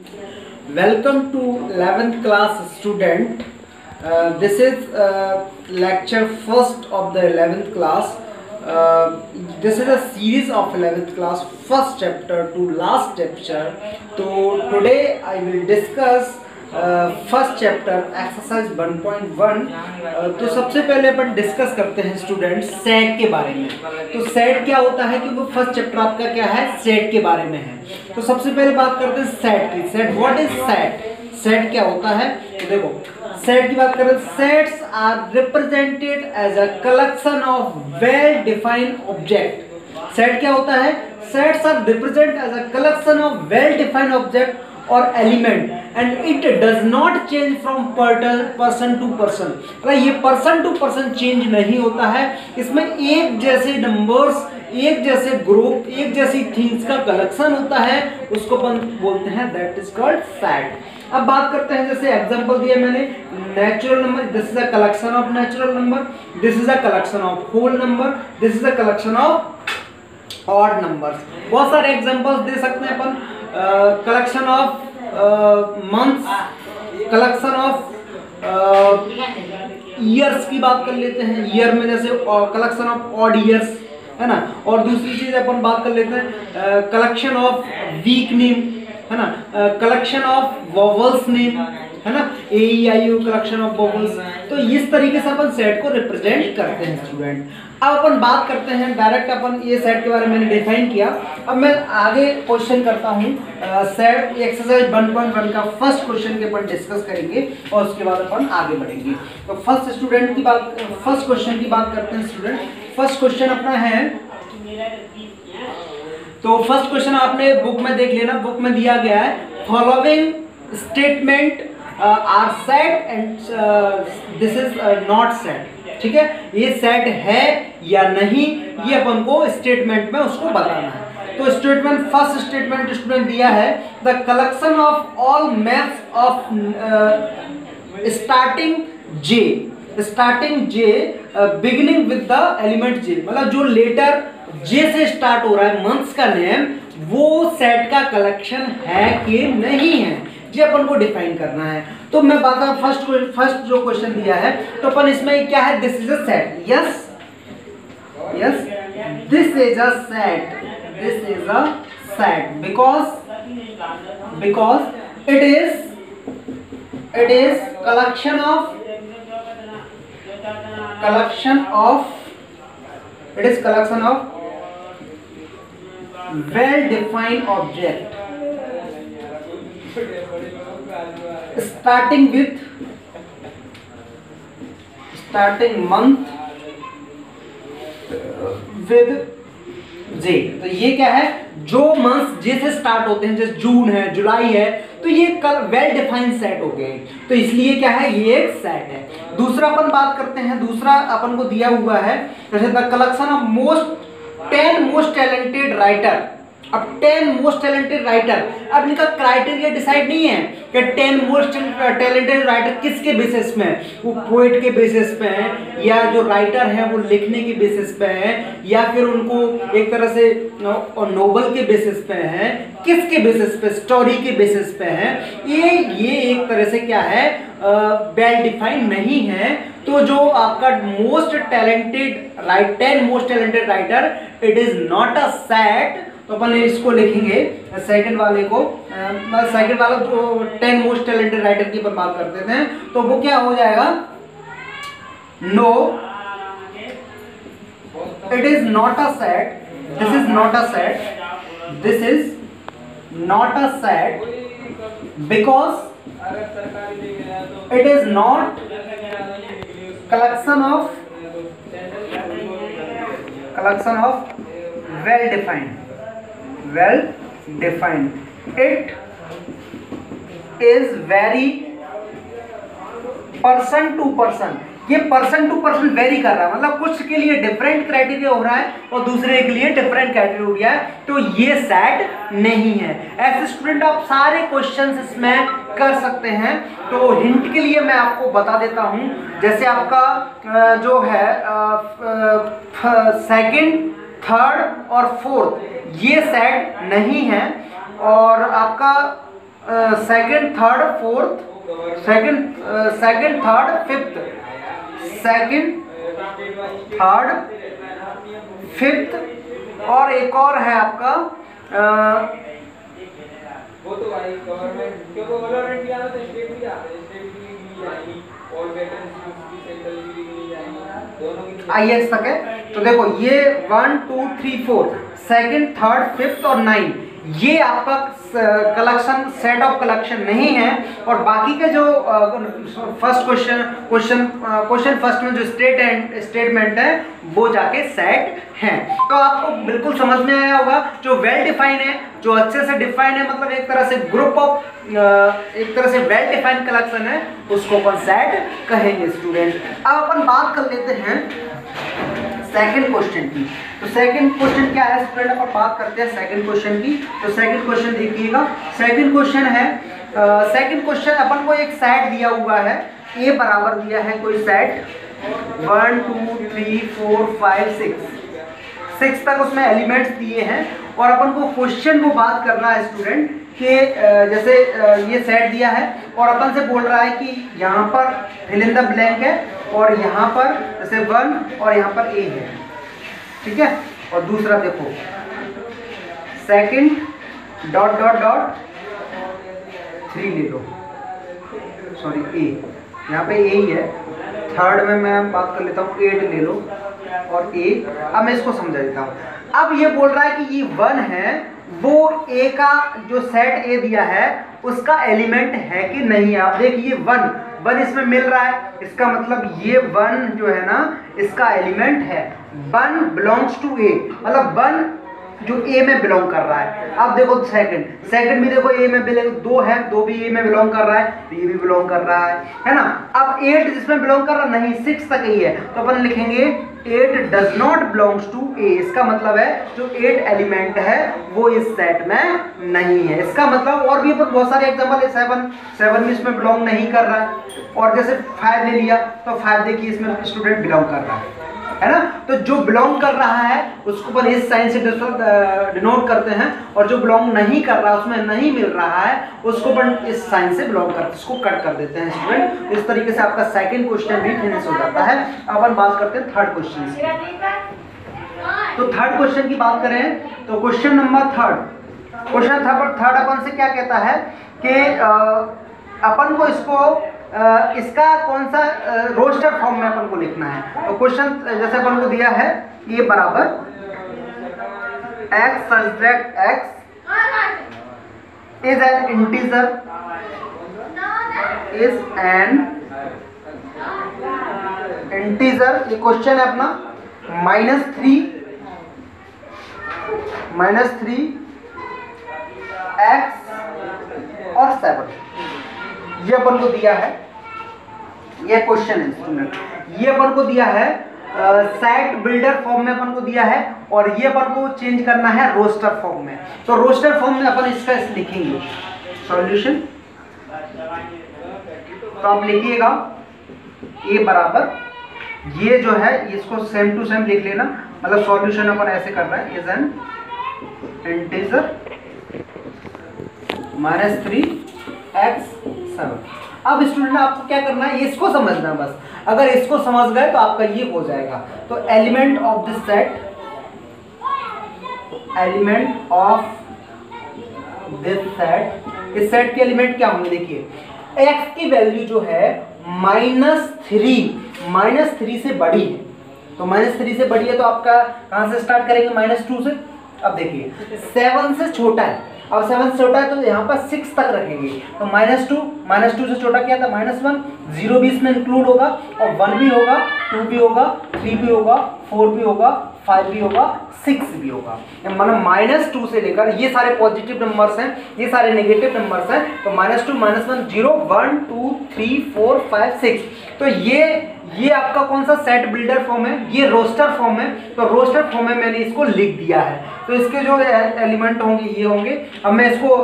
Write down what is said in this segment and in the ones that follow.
Welcome to 11th class student. This is lecture first of the 11th class. This is a series of 11th class first chapter to last chapter. So today I will discuss first chapter exercise 1.1। तो सबसे पहले अपन discuss करते हैं student set के बारे में। तो set क्या होता है कि वो फर्स्ट चैप्टर आपका क्या है, सेट के बारे में है। तो सबसे पहले बात करते हैं सेट की। Set what is set? Set क्या होता है? तो देखो सेट की बात करें, sets are represented as a collection of well defined object. Set क्या होता है? Sets are represent as a collection of well defined object और element and it does not change from person to person. मतलब ये person to person change नहीं होता है। इसमें एक जैसे नंबर्स, एक जैसे ग्रुप, एक जैसी थिंग्स का कलेक्शन होता है, उसको अपन बोलते हैं दैट इज कॉल्ड सेट। अब बात करते हैं, जैसे एग्जांपल दिया मैंने, natural number, this is a collection of natural number, this is a collection of whole number, this is a collection of odd numbers. बहुत सारे एग्जांपल्स दे सकते हैं अपन। Collection of months, collection of years की बात कर लेते हैं। ईयर में जैसे कलेक्शन ऑफ ऑड ईयर्स है ना। और दूसरी चीज अपन बात कर लेते हैं कलेक्शन ऑफ वीक नेम है ना, कलेक्शन ऑफ वोवेल्स नेम है ना, AEIO कलेक्शन ऑफ वोवेल्स। तो इस तरीके से अपन सेट को रिप्रेजेंट करते हैं स्टूडेंट। अब अपन बात करते हैं डायरेक्ट, अपन ये सेट के बारे में मैंने डिफाइन किया। अब मैं आगे क्वेश्चन करता हूँ। सेट एक्सरसाइज 1.1 का फर्स्ट क्वेश्चन के अपन डिस्कस करेंगे और उसके बाद अपन आगे बढ़ेंगे। तो फर्स्ट क्वेश्चन की बात करते हैं स्टूडेंट। फर्स्ट क्वेश्चन अपना है, तो फर्स्ट क्वेश्चन आपने बुक में देख लेना। बुक में दिया गया है following statement are set and this is not set. ठीक है, ये सेट है या नहीं, ये अपन को स्टेटमेंट में उसको बताना है। तो स्टेटमेंट, फर्स्ट स्टेटमेंट स्टूडेंट दिया है the collection of all maths of starting J beginning with the element J. मतलब जो लेटर जे से स्टार्ट हो रहा है मंथ्स का नेम, वो सेट का कलेक्शन है कि नहीं है, ये अपन को डिफाइन करना है। तो मैं बात करूं फर्स्ट जो क्वेश्चन दिया है, तो अपन इसमें क्या है, this is a set. Yes yes, this is a set, this is a set because it is collection of well defined object starting month with J। तो ये क्या है, जो मंथ जे से स्टार्ट होते हैं, जैसे जून है, जुलाई है, तो ये वेल डिफाइंड सेट हो गए। तो इसलिए क्या है, ये एक सेट है। दूसरा अपन बात करते हैं, दूसरा अपन को दिया हुआ है जैसे the collection of 10 most talented writer. अब 10 मोस्ट टैलेंटेड राइटर, अब इनका क्राइटेरिया डिसाइड नहीं है कि 10 मोस्ट टैलेंटेड राइटर किसके बेसिस में, वो पोएट के बेसिस पे हैं, या जो राइटर हैं वो लिखने के बेसिस पे हैं, या फिर उनको एक तरह से नोवेल के बेसिस पे हैं, किसके बेसिस पे, स्टोरी के बेसिस पे हैं। ये एक तरह से क्या है, वेल डिफाइंड नहीं है। तो जो आपका most talented 10 most talented writer, it is not a set. तो अपन इसको लिखेंगे सेकंड वाले को, सेकंड वाला जो 10 मोस्ट टैलेंटेड राइटर की अपन बात करते थे, तो वो क्या हो जाएगा, no it is not a set, this is not a set, this is not a set because it is not collection of well defined, it is very person to person। ये पर्सन टू पर्सन वेरी कर रहा है, मतलब कुछ के लिए different criteria हो रहा है और दूसरे के लिए डिफरेंट क्राइटेरिया है, तो ये सेट नहीं है। ऐसे स्टूडेंट आप सारे क्वेश्चंस इसमें कर सकते हैं। तो हिंट के लिए मैं आपको बता देता हूं, जैसे आपका जो है सेकंड, थर्ड और फोर्थ, ये सेट नहीं है। और आपका second third fourth, second third fifth, second third fifth, और एक और है आपका वो तो भाई गवर्नमेंट, क्योंकि गवर्नमेंट भी आता है, स्टेट भी आता है, स्टेट की नहीं जाएगी और वैकेंसी उसकी सेंट्रल की नहीं जाएगी, दोनों की आईएएस तक है। तो देखो ये 1 2 3 4 सेकंड थर्ड फिफ्थ और 9 ये आपका कलेक्शन, सेट ऑफ कलेक्शन नहीं है। और बाकी के जो फर्स्ट क्वेश्चन फर्स्ट में जो स्टेटमेंट है वो जाके सेट हैं। तो आपको बिल्कुल समझ में आया होगा। जो वेल डिफाइन है, जो अच्छे से डिफाइन है, मतलब एक तरह से ग्रुप ऑफ, एक तरह से वेल डिफाइंड कलेक्शन है, उसको अपन सेट कहेंगे स्टूडेंट। अब अपन बात कर लेते हैं सेकंड क्वेश्चन की। तो सेकंड क्वेश्चन क्या है स्टूडेंट, अपन बात करते हैं सेकंड क्वेश्चन की। तो सेकंड क्वेश्चन देखिएगा, सेकंड क्वेश्चन है, सेकंड क्वेश्चन अपन को एक सेट दिया हुआ है, ए बराबर दिया है कोई सेट 1 2 3 4 5 6 तक उसमें एलिमेंट्स दिए हैं। और अपन को क्वेश्चन को बात करना है स्टूडेंट कि जैसे ये सेट दिया है और अपन से बोल रहा है कि यहाँ पर फिल इन द ब्लैंक है और यहाँ पर जैसे 1 और यहाँ पर ए है, ठीक है। और दूसरा देखो सेकंड डॉट डॉट डॉट 3 ले लो, सॉरी ए, यहाँ पे ए ही है। थर्ड में मैं बात कर लेता हूँ 8 ले लो और ए। अब मैं इसको समझा देता हूँ। अब ये बोल रहा है कि ये 1 है, वो ए का जो सेट ए दिया है उसका एलिमेंट है कि नहीं है। आप देखिए 1 इसमें मिल रहा है, इसका मतलब ये 1 जो है ना इसका एलिमेंट है। 1 बिलोंग्स टू ए, मतलब 1 जो ए में बिलोंग कर रहा है। अब देखो सेकंड भी देखो ए में बिलोंग, 2 है, 2 भी ए में बिलोंग कर रहा है, तो ये भी बिलोंग कर रहा है ना। अब 8 जिसमें बिलोंग कर रहा नहीं, 6 तक ही है, तो अपन लिखेंगे 8 डज नॉट बिलोंग्स टू ए। इसका मतलब है जो 8 एलिमेंट है वो इस सेट में नहीं है। इसका मतलब और भी अपन बहुत सारे एग्जांपल है, 7 भी इसमें बिलोंग नहीं कर रहा है। और जैसे 5 ले लिया तो 5 देखिए इसमें स्टूडेंट बिलोंग कर रहा है ना। तो जो बिलोंग कर रहा है उसको अपन इस साइन से डिनोट करते हैं, और जो बिलोंग नहीं कर रहा, उसमें नहीं मिल रहा है, उसको अपन इस साइन से बिलोंग करते, उसको कट कर देते हैं स्टूडेंट। इस तरीके से आपका सेकंड क्वेश्चन भी फिनिश हो जाता है। अब अपन बात करते हैं थर्ड क्वेश्चन की। तो थर्ड क्वेश्चन की बात करें तो क्वेश्चन नंबर थर्ड अपन से क्या कहता है कि अपन को इसका कौन सा रोस्टर फॉर्म में अपन को लिखना है। तो क्वेश्चन जैसे अपन को दिया है ये बराबर x subtract x is an integer, ये क्वेश्चन है अपना -3 x और 7 ये अपन को दिया है। ये क्वेश्चन है स्टूडेंट, ये अपन को दिया है सेट बिल्डर फॉर्म में अपन को दिया है, और ये अपन को चेंज करना है रोस्टर फॉर्म में। तो रोस्टर फॉर्म में अपन इसका लिखेंगे सॉल्यूशन। तो आप लिखिएगा ए बराबर, ये जो है इसको सेम टू सेम लिख लेना, मतलब सॉल्यूशन अपन ऐसे कर रहे हैं, इज एन इंटीजर -3x7। अब स्टूडेंट आपको क्या करना है, इसको समझना बस। अगर इसको समझ गए तो आपका ये हो जाएगा। तो element of this set, element of this set, इस सेट के एलिमेंट क्या होंगे देखिए, x की वैल्यू जो है -3 से बड़ी है। तो -3 से बड़ी है तो आपका कहां से स्टार्ट करेंगे, -2 से। अब देखिए 7 से छोटा है, अब 7 से छोटा है तो यहाँ पर 6 तक रखेंगे। तो -2 से छोटा क्या था, -1, 0 भी इसमें इंक्लूड होगा, और 1 भी होगा, 2 भी होगा, 3 भी होगा, 4 भी होगा, 5 भी होगा, 6 भी होगा। मतलब -2 से लेकर, ये सारे पॉजिटिव नंबर्स हैं, ये सारे नेगेटिव नंबर्स हैं। तो -2, -1, 0, 1, 2, 3, 4, 5, 6। तो ये आपका कौन सा सेट बिल्डर फॉर्म है, ये रोस्टर फॉर्म है। तो रोस्टर फॉर्म में मैंने इसको लिख दिया है। तो इसके जो एलिमेंट होंगे ये होंगे। अब मैं इसको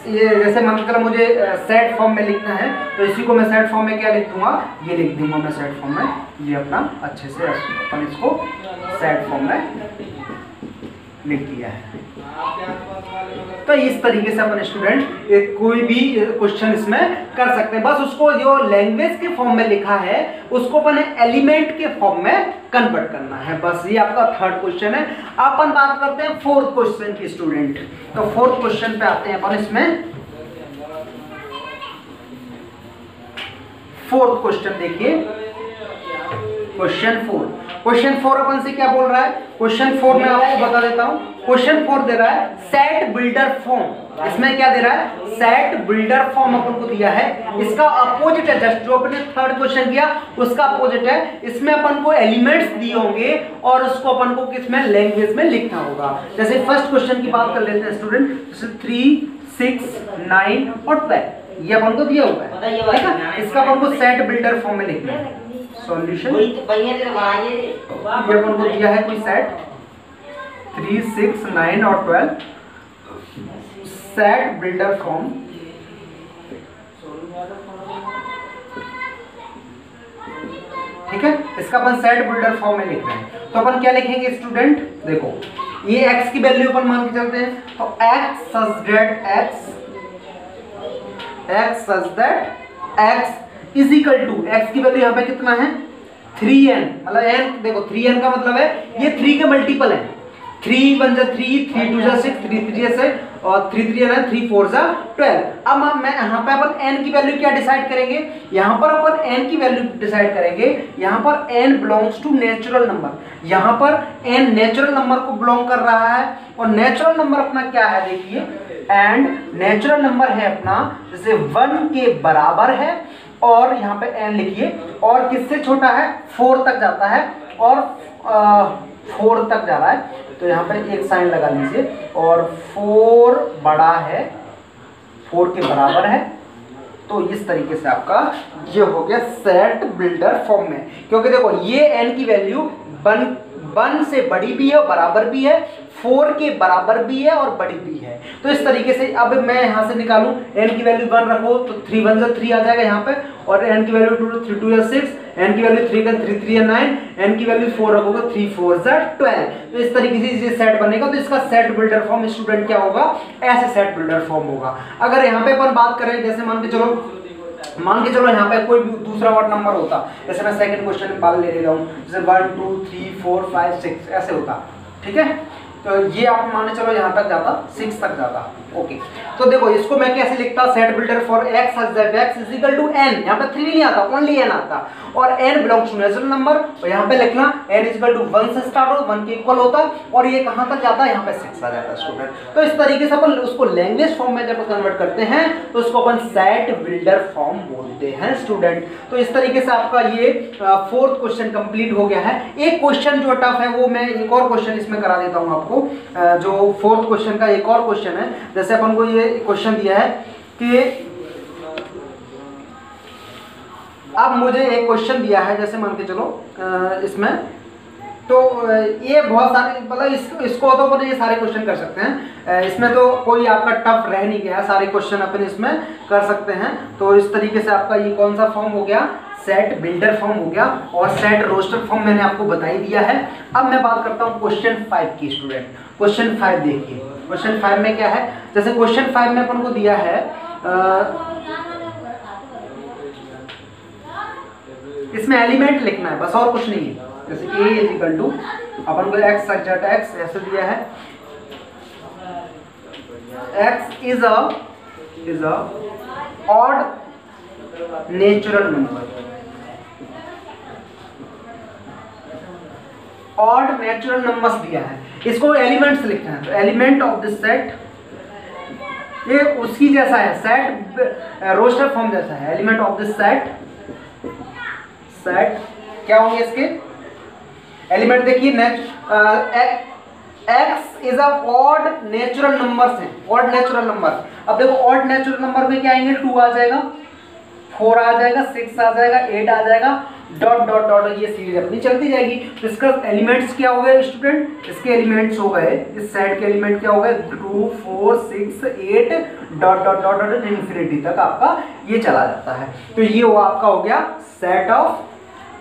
ये जैसे मतलब मुझे सेट फॉर्म में लिखना है, तो इसी को मैं सेट फॉर्म में क्या लिख दूंगा, ये लिख दूंगा मैं सेट फॉर्म में। ये अपना अच्छे से अपन इसको सेट फॉर्म में लिख दिया है। तो इस तरीके से अपन स्टूडेंट कोई भी क्वेश्चन इसमें कर सकते हैं। बस उसको जो लैंग्वेज के फॉर्म में लिखा है उसको अपन एलिमेंट के फॉर्म में कन्वर्ट करना है। बस ये आपका थर्ड क्वेश्चन है। अपन बात करते हैं फोर्थ क्वेश्चन की स्टूडेंट। तो फोर्थ क्वेश्चन पे आते हैं अपन इसमें। फोर्थ क्वेश्चन देखिए, क्वेश्चन फोर अपन से क्या बोल रहा है। क्वेश्चन 4 में आपको बता देता हूं। क्वेश्चन 4 दे रहा है सेट बिल्डर फॉर्म। इसमें क्या दे रहा है, सेट बिल्डर फॉर्म अपन को दिया है। इसका अपोजिट है, जस्ट जो अपने थर्ड क्वेश्चन किया उसका अपोजिट है। इसमें अपन को एलिमेंट्स दिए होंगे और उसको अपन को किसमें, लैंग्वेज में लिखना होगा। जैसे फर्स्ट क्वेश्चन की बात कर लेते हैं स्टूडेंट। जैसे 3, 6, 9 और 12 ये अपन को दिया हुआ है, ठीक है। इसका अपन को सेट बिल्डर फॉर्म में लिखना है। सॉल्यूशन ये अपन को दिया है कोई सेट 3, 6, 9 और 12, सेट बिल्डर फॉर्म। ठीक है, इसका अपन सेट बिल्डर फॉर्म में लिख रहे हैं। तो अपन क्या लिखेंगे स्टूडेंट, देखो ये x की वैल्यू अपन मान के चलते हैं। तो x such that x is equal to, x की वैल्यू यहाँ पे कितना है 3n, मतलब n देखो 3n का मतलब है ये 3 के मल्टीपल है। 3 1 जा 3, 3 2 जा 6, 3 3 जा 6 और 3 3 है 3 4 जा 12। अब मैं यहाँ पे अपन n की वैल्यू क्या डिसाइड करेंगे, यहाँ पर अपन n की वैल्यू डिसाइड करेंगे। यहाँ पर n belongs to natural number, यहाँ पर n नेचुरल नंबर को बिलोंग कर रहा है। और नेचुरल नंबर अपना क्या है देखिए, एंड नेचुरल नंबर है अपना जैसे 1 के बराबर है और यहाँ पे n लिखिए, और किससे छोटा है 4 तक जाता है और 4 तक जा रहा है। तो यहाँ पे एक साइन लगा लीजिए, और 4 बड़ा है 4 के बराबर है। तो इस तरीके से आपका ये हो गया सेट बिल्डर फॉर्म में, क्योंकि देखो ये n की वैल्यू 1 से बड़ी भी है और बराबर भी है, 4 के बराबर भी है और बड़ी भी है। तो इस तरीके से अब मैं यहाँ से निकालूं, n की वैल्यू 1 रखो तो 3 1 जा 3 आ जाएगा यहाँ पे, और n की वैल्यू 2 3 2 या 6, n की वैल्यू 3 3 3 या 9, n की वैल्यू 4 रखोगे 3 4 जा 12। तो इस तरीके से ये सेट बनेगा। तो इसका सेट बिल्डर फॉर्म स्टूडेंट क्या होगा, ऐसे सेट बिल्डर फॉर्म होगा। अगर यहाँ पे अपन बात करें, जैसे मान के चलो यहाँ पे कोई भी दूसरा वर्ड नंबर होता, जैसे मैं सेकंड क्वेश्चन में ले रहा हूँ, जैसे 1 2 3 4 5 6 ऐसे होता, ठीक है। तो ये आप मान के चलो यहाँ तक जाता, 6 तक जाता, ओके। तो देखो इसको मैं कैसे लिखता, set builder for x such that x is equal to n, यहाँ पे 3 नहीं आता, ओनली n आता, और n belongs to natural number. और यहाँ पे लिखना n is equal to 1 से स्टार्ट हो, 1 के इक्वल होता, और ये कहाँ तक जाता है, यहाँ पे 6 आ जाता है स्टूडेंट। तो इस तरीके से अपन उसको लैंग्वेज फॉर्म में जब कन्वर्ट करते हैं तो उसको अपन सेट बिल्डर फॉर्म बोलते हैं स्टूडेंट। तो इस तरीके से आपका ये फोर्थ क्वेश्चन कंप्लीट हो गया है। एक क्वेश्चन जो टफ है वो मैं एक और क्वेश्चन इसमें करा देता हूँ आपको, जो फोर्थ क्वेश्चन का एक और क्वेश्चन है। जैसे अपन को ये क्वेश्चन दिया है कि अब मुझे एक क्वेश्चन दिया है, जैसे मान के चलो इसमें, तो ये बहुत सारे, मतलब इसको तो अपन ये सारे क्वेश्चन कर सकते हैं, इसमें तो कोई आपका टफ रह नहीं गया, सारे क्वेश्चन अपन इसमें कर सकते हैं। तो इस तरीके से आपका ये कौन सा फॉर्म हो गया, सेट बिल्डर फॉर्म हो गया, और सेट रोस्टर फॉर्म मैंने आपको बता ही दिया है। अब मैं बात करता हूँ क्वेश्चन 5 की स्टूडेंट। क्वेश्चन 5 देखिए, क्वेश्चन 5 में क्या है, जैसे क्वेश्चन 5 में अपन को दिया है इसमें एलिमेंट लिखना है, बस और कुछ नहीं है। जैसे a इज इक्वल टू अपन को x such that x ऐसे दिया है, x is a odd natural number, odd natural numbers दिया है, इसको एलिमेंट्स लिखना है। तो एलिमेंट ऑफ दिस सेट, ये उसकी जैसा है, सेट रोस्टर फॉर्म जैसा है। एलिमेंट ऑफ दिस सेट क्या होंगे इसके एलिमेंट, देखिए x is a odd natural numbers है, ऑड नेचुरल नंबर। अब देखो ऑड नेचुरल नंबर में क्या आएंगे, 2 आ जाएगा, 4 आ जाएगा, 6 आ जाएगा, 8 आ जाएगा, डॉट डॉट डॉट, ये सीरीज अपनी चलती जाएगी। तो इसका एलिमेंट्स क्या हो गए स्टूडेंट, इसके एलिमेंट्स हो गए, इस सेट के एलिमेंट क्या हो गए, 2 4 6 8 dot dot dot dot infinity तक आपका ये चला जाता है। तो ये वो आपका हो गया set of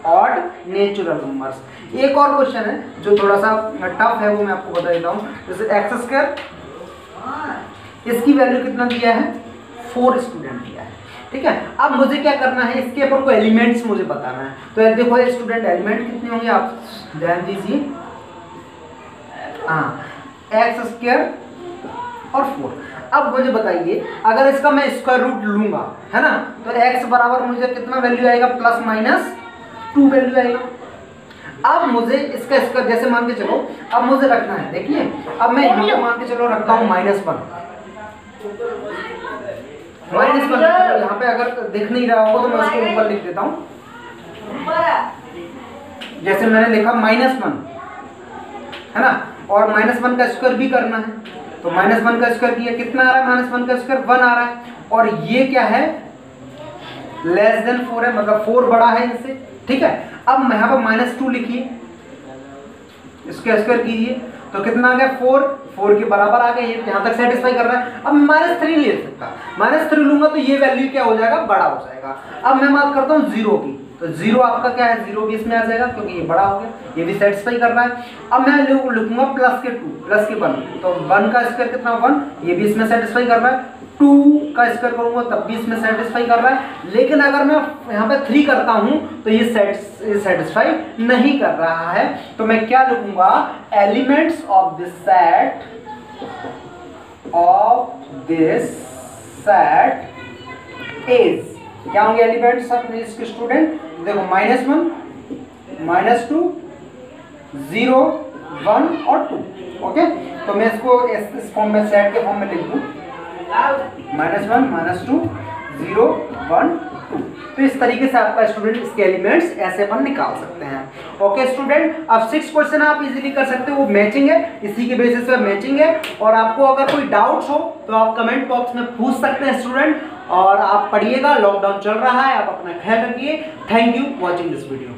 odd natural numbers. एक और क्वेश्चन है जो थोड़ा सा टफ है, वो मैं आपको बता देता हूँ। जैसे एक्स स्क्वायर, इसकी वैल्यू कितना दिया है, 4 स्टूडेंट दिया है, ठीक है। अब मुझे क्या करना है, इसके ऊपर को एलिमेंट्स मुझे बताना है। तो देखो स्टूडेंट एलिमेंट कितने होंगे आप ध्यान दीजिए, हाँ एक्स स्क्वायर और 4। अब मुझे बताइए अगर इसका मैं स्क्वायर रूट लूंगा, है ना, तो x बराबर मुझे कितना वैल्यू आएगा, +-2 वैल्यू आएगा। अब मुझे इसका जैसे मान के चलो, अब मुझे रखना है, देखिए अब मैं यहाँ पे मान के चलो रखता हूँ -1, यहाँ पे अगर दिख नहीं रहा होगा तो मैं उसको ऊपर लिख देता हूँ। जैसे मैंने लिखा -1, है ना, और -1 का स्क्वायर भी करना है, तो -1 का स्क्वायर किया कितना आ रहा है, -1 का स्क्वायर 1 आ रहा है, और ये क्या है, <4 है, मतलब 4 बड़ा है इससे, ठीक है। अब यहाँ पर -2 लिखिए, इसका स्क्वायर कीजिए तो कितना आ गया, 4 के बराबर आ गया, ये यहाँ तक सेटिस्फाई कर रहा है। अब -3 ले सकता, -3 लूंगा तो ये वैल्यू क्या हो जाएगा, बड़ा हो जाएगा। अब मैं बात करता हूँ 0 की, तो 0 आपका क्या है, 0 भी इसमें आ जाएगा क्योंकि ये बड़ा हो गया, ये भी सेटिस्फाई कर रहा है। अब मैं लिखूंगा +2 तो 1 का स्क्वायर कितना, 1, ये भी इसमें सेटिस्फाई कर रहा है। 2 का स्क्वायर करूंगा तब भी इसमें सेटिस्फाई कर रहा है। लेकिन अगर मैं यहाँ पे 3 करता हूँ तो ये सेटिस्फाई नहीं कर रहा है, तो मैं क्या लिखूंगा, elements of this set is, क्या होंगे एलिमेंट्स ऑफ इसके स्टूडेंट, देखो -1, -2, 0, 1 और 2, ओके। तो मैं इसको इस फॉर्म में, सेट के फॉर्म में लिख दूं, -1, -2, 0, 1, 2। तो इस तरीके से आपका स्टूडेंट इसके एलिमेंट्स ऐसे अपन निकाल सकते हैं, ओके स्टूडेंट। अब 6 क्वेश्चन आप इजीली कर सकते हो, वो मैचिंग है, इसी के बेसिस पे मैचिंग है। और आपको अगर कोई डाउट्स हो तो आप कमेंट बॉक्स में पूछ सकते हैं स्टूडेंट, और आप पढ़िएगा, लॉकडाउन चल रहा है, आप अपना ख्याल रखिए। Thank you watching this video.